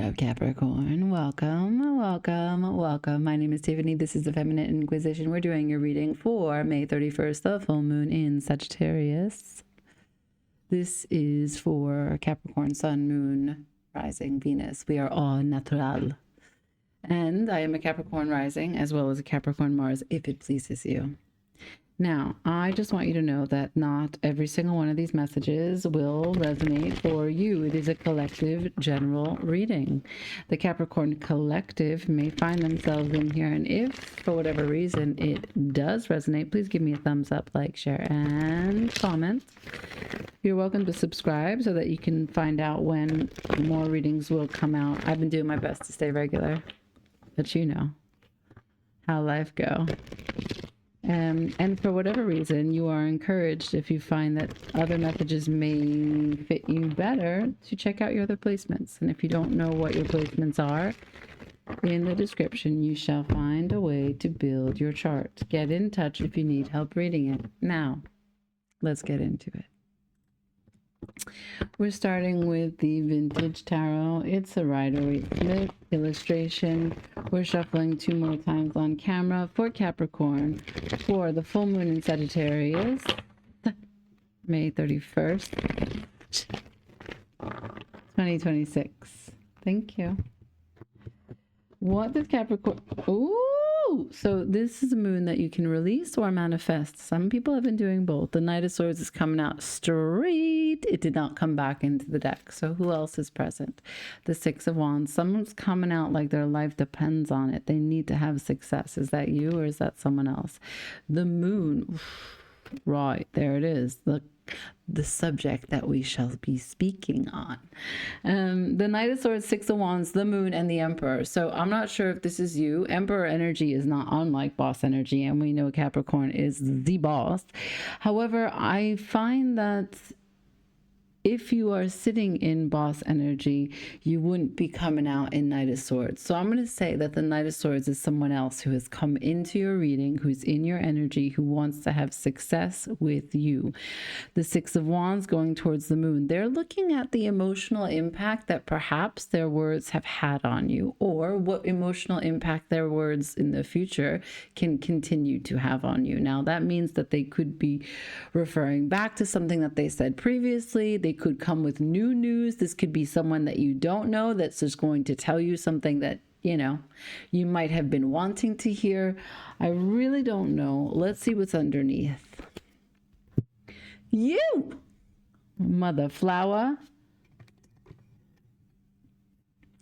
up, Capricorn? Welcome, welcome, welcome. My name is Tiffany. This is the Feminine Inquisition. We're doing your reading for May 31st, the full moon in Sagittarius. This is for Capricorn, Sun, Moon, Rising, Venus. We are all natural. And I am a Capricorn rising as well as a Capricorn Mars, if it pleases you. Now, I just want you to know that not every single one of these messages will resonate for you. It is a collective general reading. The Capricorn collective may find themselves in here, and if for whatever reason it does resonate, please give me a thumbs up, like, share, and comment. You're welcome to subscribe so that you can find out when more readings will come out. I've been doing my best to stay regular, but you know how life go. And for whatever reason, you are encouraged, if you find that other messages may fit you better, to check out your other placements. And if you don't know what your placements are, in the description, you shall find a way to build your chart. Get in touch if you need help reading it. Now, let's get into it. We're starting with the Vintage Tarot. It's a Rider-Waite-Smith illustration. We're shuffling 2 more times on camera for Capricorn for the full moon in Sagittarius, May 31st, 2026. Thank you. What does Capricorn... Ooh! So this is a moon that you can release or manifest. Some people have been doing both. The Knight of Swords is coming out straight. It did not come back into the deck. So who else is present? The Six of Wands. Someone's coming out like their life depends on it. They need to have success. Is that you or is that someone else? The Moon. Right, there it is. The subject that we shall be speaking on. The Knight of Swords, Six of Wands, the Moon, and the Emperor. So I'm not sure if this is you. Emperor energy is not unlike boss energy, and we know Capricorn is the boss. However, I find that if you are sitting in boss energy, you wouldn't be coming out in Knight of Swords. So I'm going to say that the Knight of Swords is someone else who has come into your reading, who's in your energy, who wants to have success with you. The Six of Wands going towards the Moon. They're looking at the emotional impact that perhaps their words have had on you, or what emotional impact their words in the future can continue to have on you. Now, that means that they could be referring back to something that they said previously. They could come with new news. This could be someone that you don't know that's just going to tell you something that, you know, you might have been wanting to hear. I really don't know. Let's see what's underneath. You, mother flower.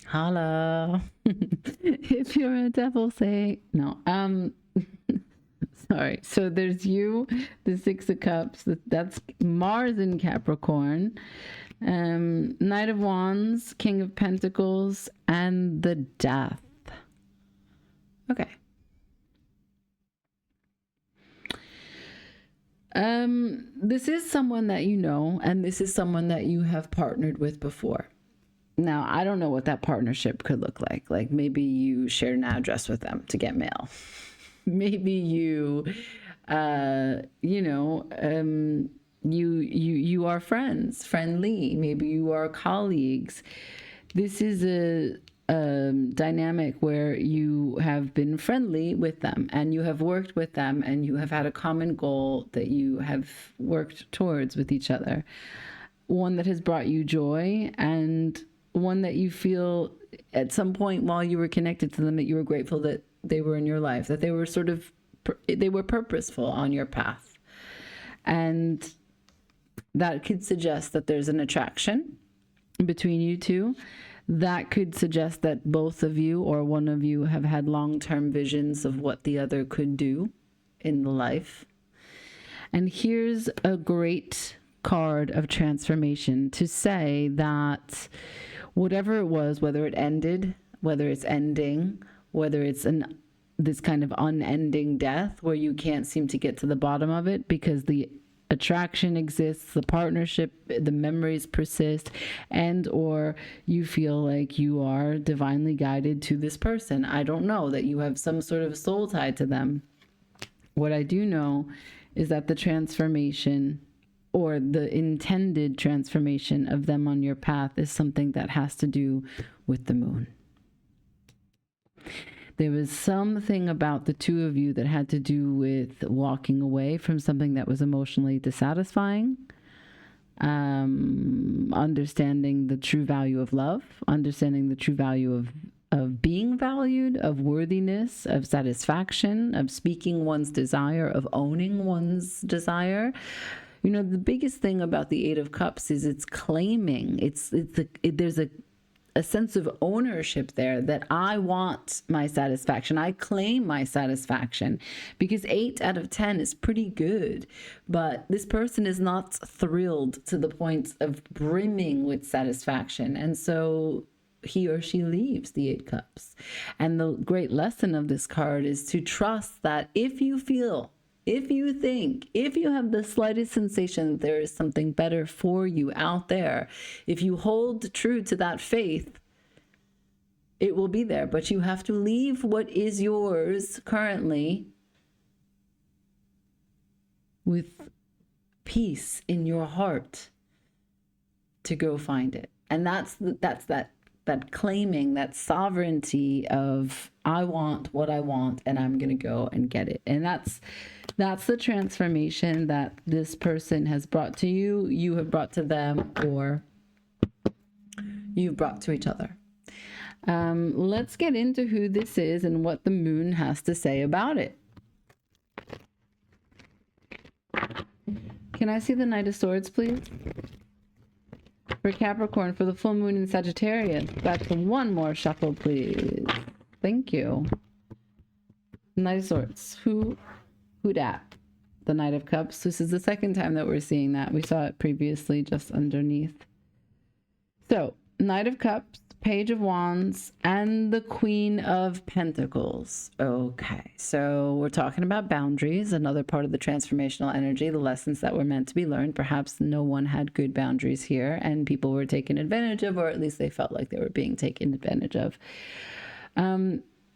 Holla. If you're a devil, say no. Sorry. So there's you, the Six of Cups. That's Mars in Capricorn. Knight of Wands, King of Pentacles, and the Death. Okay. This is someone that you know, and this is someone that you have partnered with before. Now, I don't know what that partnership could look like. Like maybe you shared an address with them to get mail. Maybe you, you are friends, friendly. Maybe you are colleagues. This is a dynamic where you have been friendly with them and you have worked with them and you have had a common goal that you have worked towards with each other. One that has brought you joy and one that you feel at some point while you were connected to them that you were grateful that they were in your life, that they were they were purposeful on your path. And that could suggest that there's an attraction between you two. That could suggest that both of you or one of you have had long-term visions of what the other could do in the life. And here's a great card of transformation to say that whatever it was, whether it ended, whether it's ending, whether it's this kind of unending death where you can't seem to get to the bottom of it because the attraction exists, the partnership, the memories persist, and or you feel like you are divinely guided to this person. I don't know, that you have some sort of soul tie to them. What I do know is that the transformation or the intended transformation of them on your path is something that has to do with the moon. There was something about the two of you that had to do with walking away from something that was emotionally dissatisfying, understanding the true value of love, understanding the true value of being valued, of worthiness, of satisfaction, of speaking one's desire, of owning one's desire. You know, the biggest thing about the Eight of Cups is it's claiming. There's a sense of ownership there, that I want my satisfaction. I claim my satisfaction, because 8 out of 10 is pretty good. But this person is not thrilled to the point of brimming with satisfaction. And so he or she leaves the 8 cups. And the great lesson of this card is to trust that if you feel, if you think, if you have the slightest sensation that there is something better for you out there, if you hold true to that faith, it will be there. But you have to leave what is yours currently with peace in your heart to go find it. And that's that claiming, that sovereignty of, I want what I want and I'm going to go and get it. And that's the transformation that this person has brought to you, you have brought to them, or you've brought to each other. Let's get into who this is and what the moon has to say about it. Can I see the Knight of Swords, please? For Capricorn, for the full moon in Sagittarius. That's one more shuffle, please. Thank you. Knight of Swords. Who dat? The Knight of Cups. This is the second time that we're seeing that. We saw it previously just underneath. So, Knight of Cups, Page of Wands, and the Queen of Pentacles. Okay, so we're talking about boundaries, another part of the transformational energy, the lessons that were meant to be learned. Perhaps no one had good boundaries here, and people were taken advantage of, or at least they felt like they were being taken advantage of.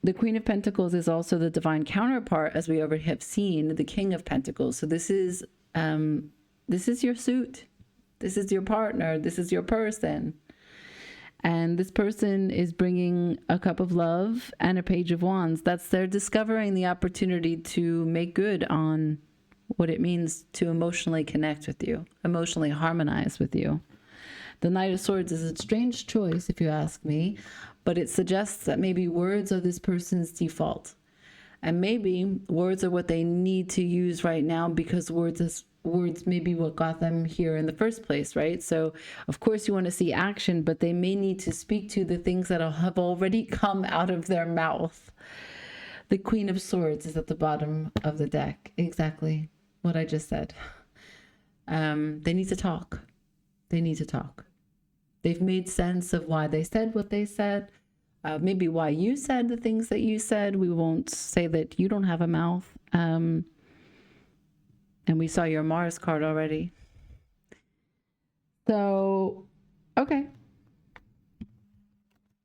The Queen of Pentacles is also the divine counterpart, as we already have seen, the King of Pentacles. So this is your suit. This is your partner. This is your person. And this person is bringing a cup of love and a Page of Wands. They're discovering the opportunity to make good on what it means to emotionally connect with you, emotionally harmonize with you. The Knight of Swords is a strange choice, if you ask me, but it suggests that maybe words are this person's default. And maybe words are what they need to use right now, because words may be what got them here in the first place, right? So, of course, you want to see action, but they may need to speak to the things that have already come out of their mouth. The Queen of Swords is at the bottom of the deck. Exactly what I just said. They need to talk. They need to talk. They've made sense of why they said what they said. Maybe why you said the things that you said. We won't say that you don't have a mouth. And we saw your Mars card already. So, okay.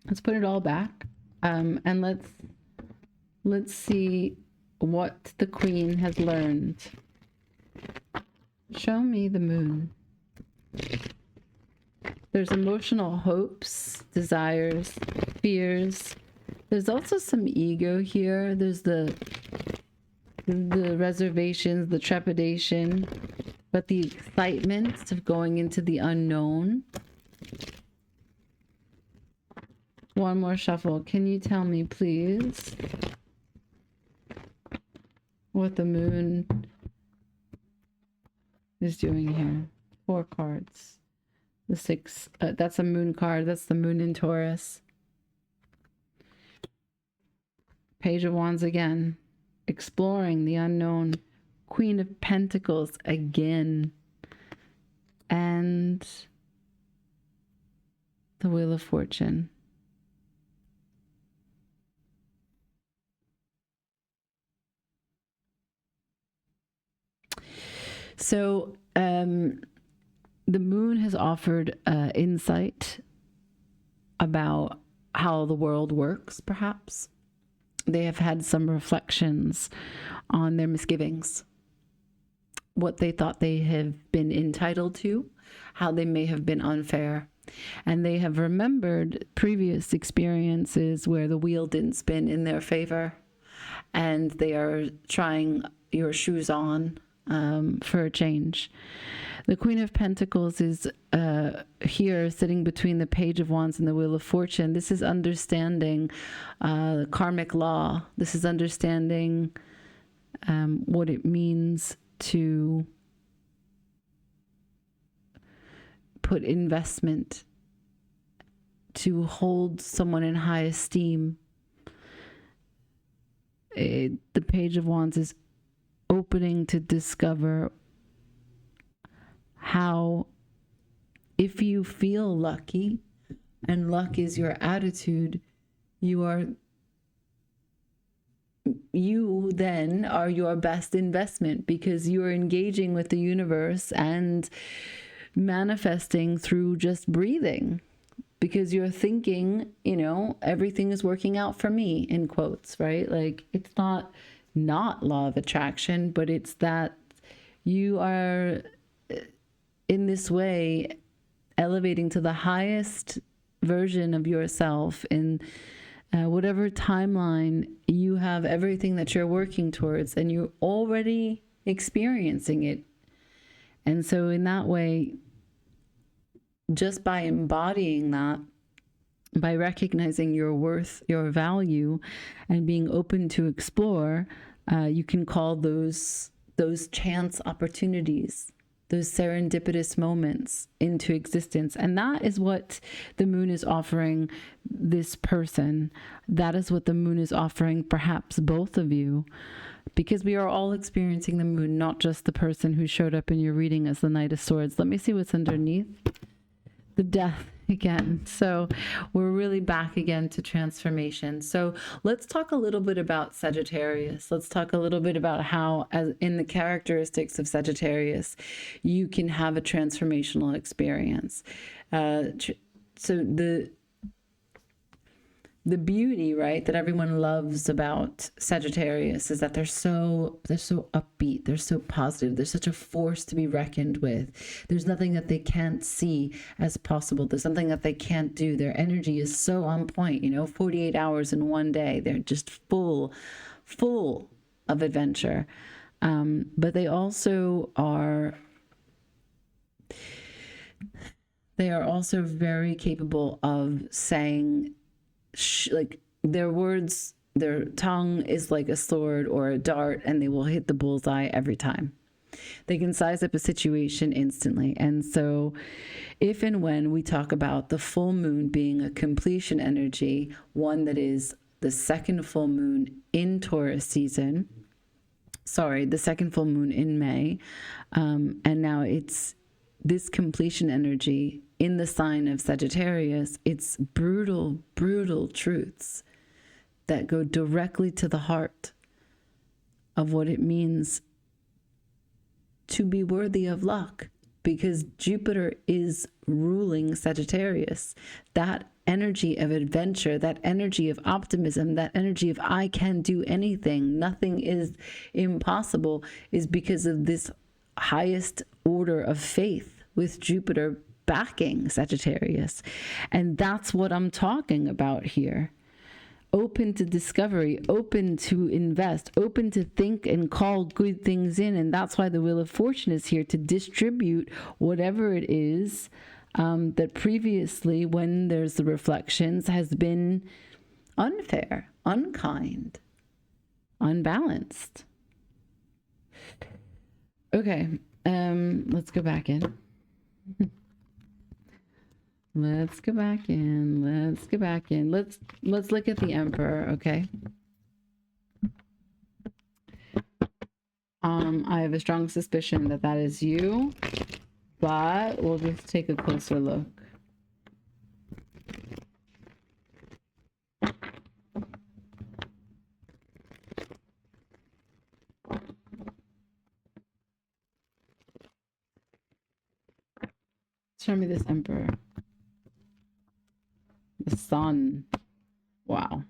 Let's put it all back. And let's see what the Queen has learned. Show me the moon. There's emotional hopes, desires, fears. There's also some ego here. There's the reservations, the trepidation, but the excitement of going into the unknown. One more shuffle. Can you tell me, please, what the moon is doing here? 4 cards. The 6, that's a moon card. That's the moon in Taurus. Page of Wands again. Exploring the unknown. Queen of Pentacles again. And the Wheel of Fortune. So, the moon has offered insight about how the world works, perhaps. They have had some reflections on their misgivings. what they thought they have been entitled to, how they may have been unfair. And they have remembered previous experiences where the wheel didn't spin in their favor. And they are trying your shoes on for a change. The Queen of Pentacles is here sitting between the Page of Wands and the Wheel of Fortune. This is understanding karmic law. This is understanding what it means to put investment, to hold someone in high esteem. The Page of Wands is opening to discover how, if you feel lucky and luck is your attitude, you then are your best investment, because you are engaging with the universe and manifesting through just breathing, because you're thinking, you know, everything is working out for me, in quotes, right? Like, it's not law of attraction, but it's that you are in this way elevating to the highest version of yourself in whatever timeline. You have everything that you're working towards, and you're already experiencing it. And so in that way, just by embodying that, by recognizing your worth, your value, and being open to explore, you can call those chance opportunities, those serendipitous moments into existence. And that is what the moon is offering this person. That is what the moon is offering perhaps both of you, because we are all experiencing the moon, not just the person who showed up in your reading as the Knight of Swords. Let me see what's underneath. The Death again. So we're really back again to transformation. So let's talk a little bit about Sagittarius. Let's talk a little bit about how, as in the characteristics of Sagittarius, you can have a transformational experience. So the beauty, right, that everyone loves about Sagittarius is that they're so upbeat, they're so positive, they're such a force to be reckoned with. There's nothing that they can't see as possible. There's something that they can't do. Their energy is so on point, 48 hours in one day. They're just full of adventure. But they also are very capable of saying, like, their words, their tongue is like a sword or a dart, and they will hit the bullseye every time. They can size up a situation instantly. And so if and when we talk about the full moon being a completion energy, one that is the second full moon in Taurus season, the second full moon in May, and now it's this completion energy in the sign of Sagittarius. It's brutal truths that go directly to the heart of what it means to be worthy of luck, because Jupiter is ruling Sagittarius. That energy of adventure, that energy of optimism, that energy of I can do anything, nothing is impossible, is because of this highest order of faith with Jupiter backing Sagittarius. And that's what I'm talking about here. Open to discovery, open to invest, open to think and call good things in. And that's why the Wheel of Fortune is here to distribute whatever it is that previously, when there's the reflections, has been unfair, unkind, unbalanced. Okay, let's go back in. Let's go back in. Let's look at the Emperor, okay? I have a strong suspicion that that is you, but we'll just take a closer look. Show me this Emperor. The Sun. Wow.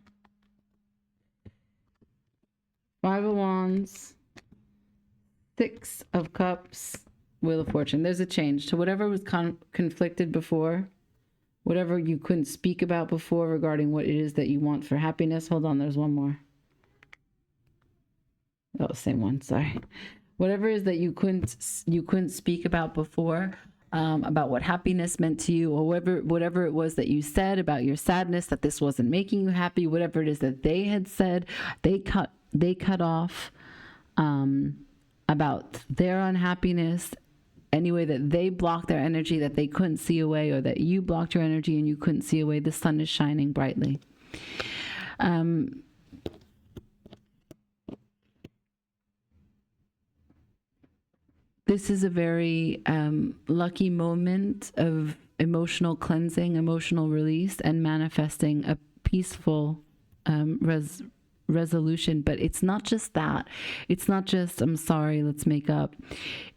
Five of Wands. Six of Cups, Wheel of Fortune. There's a change to whatever was conflicted before, whatever you couldn't speak about before regarding what it is that you want for happiness. Hold on, there's one more. Oh, same one, sorry. Whatever it is that you couldn't speak about before, about what happiness meant to you, or whatever it was that you said about your sadness, that this wasn't making you happy, whatever it is that they had said, they cut off about their unhappiness, any way that they blocked their energy that they couldn't see away, or that you blocked your energy and you couldn't see away. The sun is shining brightly. This is a very lucky moment of emotional cleansing, emotional release, and manifesting a peaceful resolution. But it's not just that. It's not just, I'm sorry, let's make up.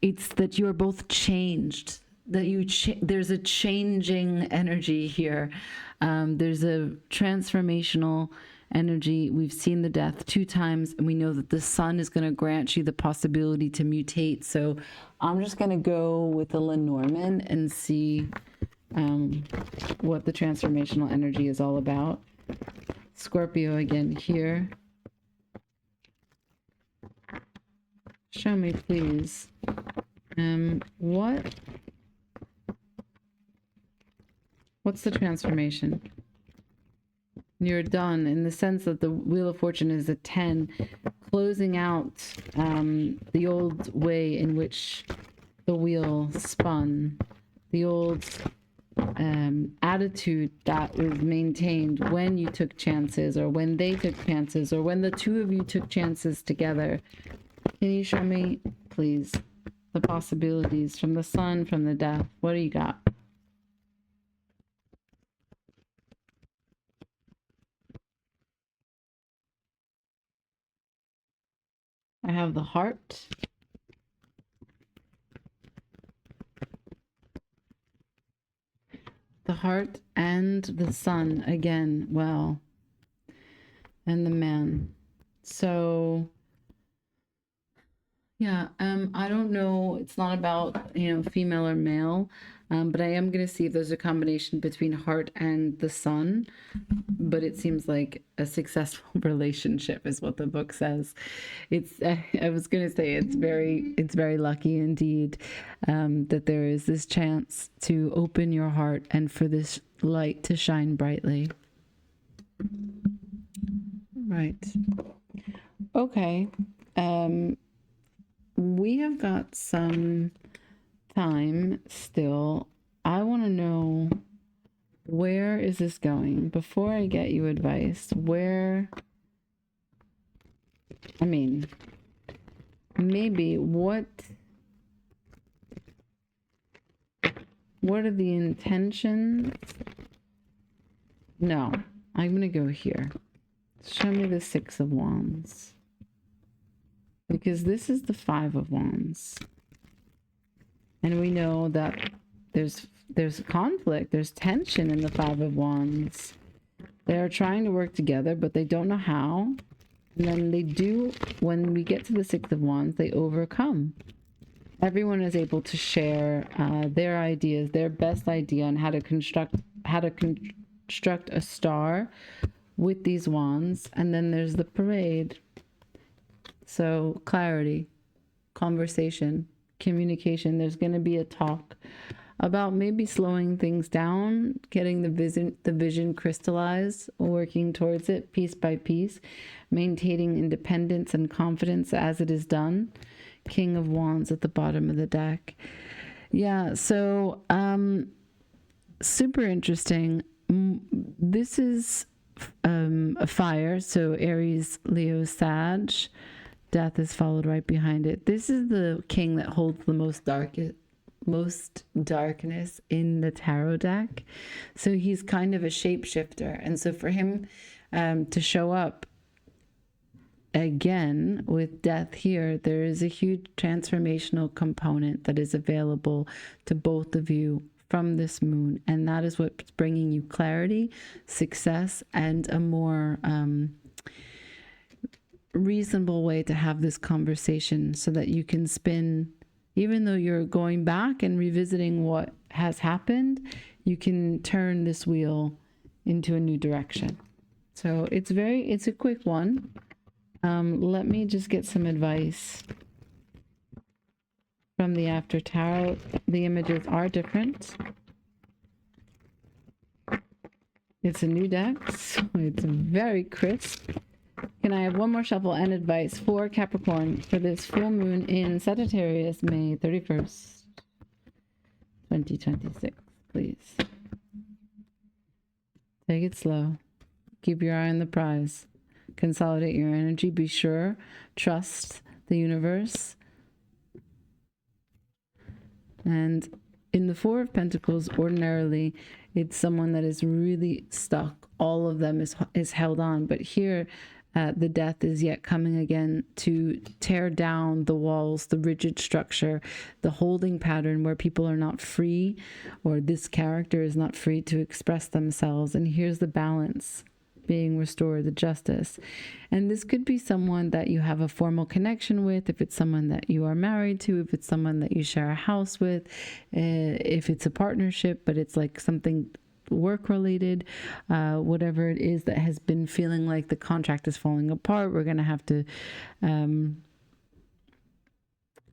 It's that you're both changed, that there's a changing energy here. There's a transformational energy. We've seen the death 2 times, and we know that the sun is going to grant you the possibility to mutate. So I'm just going to go with the Lenormand and see what the transformational energy is all about. Scorpio again here. Show me, please. What's the transformation? You're done, in the sense that the Wheel of Fortune is a 10, closing out the old way in which the wheel spun, the old attitude that was maintained when you took chances, or when they took chances, or when the two of you took chances together. Can you show me, please, the possibilities from the sun, from the death? What do you got? I have the heart. The heart and the sun again. Well, and the man. So yeah, I don't know. It's not about, female or male, but I am going to see if there's a combination between heart and the sun. But it seems like a successful relationship is what the book says. I was going to say it's very lucky indeed that there is this chance to open your heart and for this light to shine brightly. Right. Okay. We have got some time still. I want to know, where is this going? Before I get you advice, maybe what are the intentions? No, I'm going to go here. Show me the 6 of Wands. Because this is the 5 of Wands. And we know that there's conflict, there's tension in the 5 of Wands. They're trying to work together, but they don't know how. And then they do, when we get to the 6 of Wands, they overcome. Everyone is able to share their ideas, their best idea on how to construct a star with these wands. And then there's the parade. So clarity, conversation, communication. There's going to be a talk about maybe slowing things down, getting the vision crystallized, working towards it piece by piece, maintaining independence and confidence as it is done. King of Wands at the bottom of the deck. Yeah, so super interesting. This is a fire, so Aries, Leo, Sag. Death is followed right behind it. This is the king that holds the most darkness in the tarot deck. So he's kind of a shapeshifter. And so for him to show up again with death here, there is a huge transformational component that is available to both of you from this moon. And that is what's bringing you clarity, success, and a more reasonable way to have this conversation so that you can spin, even though you're going back and revisiting what has happened, you can turn this wheel into a new direction. So it's a quick one. Let me just get some advice from the After Tarot. The images are different. It's a new deck, so it's very crisp. Can I have one more shuffle and advice for Capricorn for this full moon in Sagittarius, May 31st, 2026, please? Take it slow. Keep your eye on the prize. Consolidate your energy. Be sure. Trust the universe. And in the Four of Pentacles, ordinarily, it's someone that is really stuck. All of them is held on. But here, the death is yet coming again to tear down the walls, the rigid structure, the holding pattern where people are not free, or this character is not free to express themselves. And here's the balance being restored, the justice. And this could be someone that you have a formal connection with, if it's someone that you are married to, if it's someone that you share a house with, if it's a partnership, but it's like something work related, whatever it is that has been feeling like the contract is falling apart. We're going to have to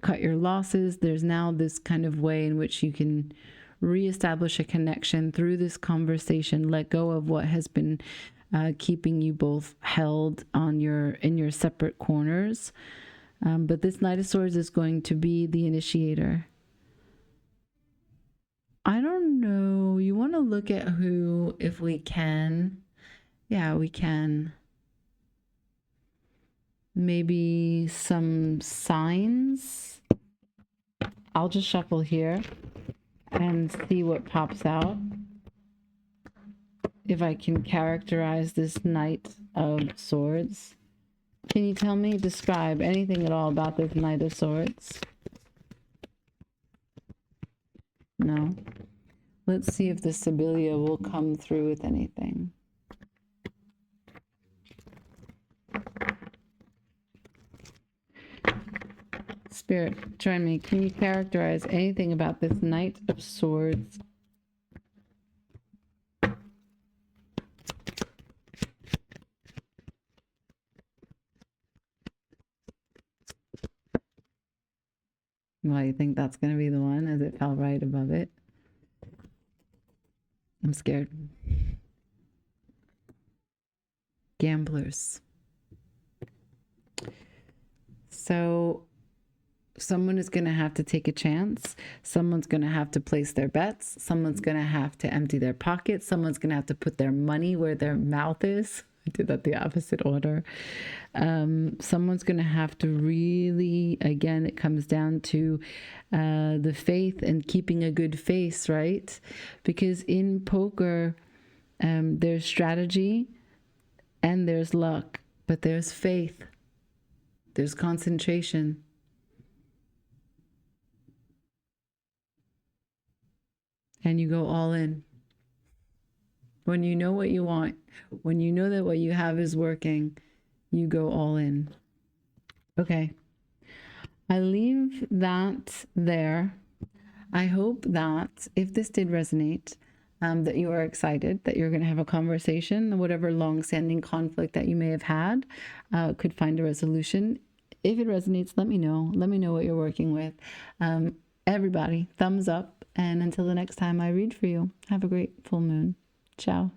cut your losses. There's now this kind of way in which you can reestablish a connection through this conversation, let go of what has been keeping you both held on in your separate corners. But this Knight of Swords is going to be the initiator. I don't know. You want to look at who, if we can. Yeah, we can. Maybe some signs. I'll just shuffle here and see what pops out. If I can characterize this Knight of Swords. Can you tell me, describe anything at all about this Knight of Swords? No. Let's see if the Sibylla will come through with anything. Spirit, join me. Can you characterize anything about this Knight of Swords? Well, you think that's going to be the one as it fell right above it? I'm scared. Gamblers. So someone is going to have to take a chance. Someone's going to have to place their bets. Someone's going to have to empty their pockets. Someone's going to have to put their money where their mouth is. I did that the opposite order. Someone's going to have to really, again, it comes down to the faith and keeping a good face, right? Because in poker, there's strategy and there's luck, but there's faith. There's concentration. And you go all in. When you know what you want, when you know that what you have is working, you go all in. Okay. I leave that there. I hope that if this did resonate, that you are excited, that you're going to have a conversation, whatever long-standing conflict that you may have had could find a resolution. If it resonates, let me know. Let me know what you're working with. Everybody, thumbs up. And until the next time I read for you, have a great full moon. Ciao.